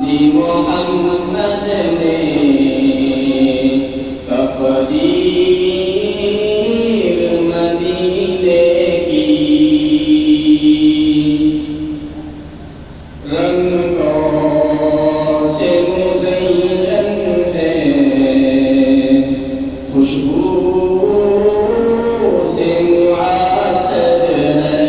دی محمد نے تقدیر مدینے کی، رنگوں سے مزین ہے، خوشبو سے معطر ہے،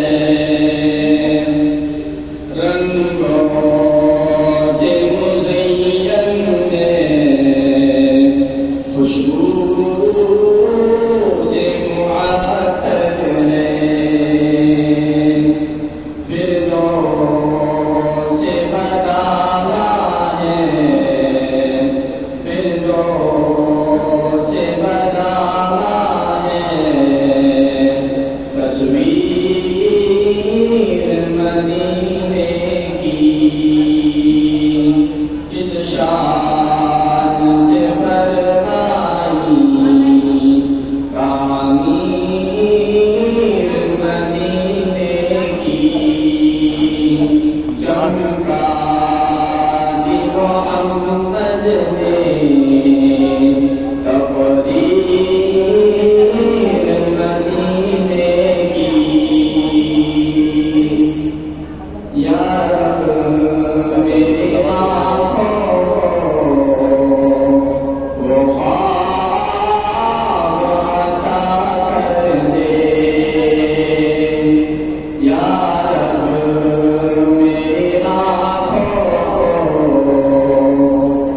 رنگوں سے مزین ہے، خوشبو سے معطر ہے، فردوس سے بدانا ہے، فردوس سے بدانا ہے، تصویر مدینے کی، اس شان سے فرمائی تعمیر مدینے کی، چمکا دی محمد نے تقدیر مدینے کی، یا رب میری آنکھوں وہ خواب عطا کر دے، یا رب میری آنکھوں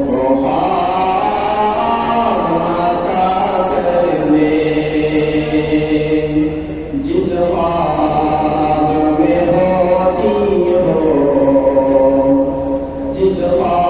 وہ خواب عطا کر دے، جس خواب میں ہوتی ہو، جس خواب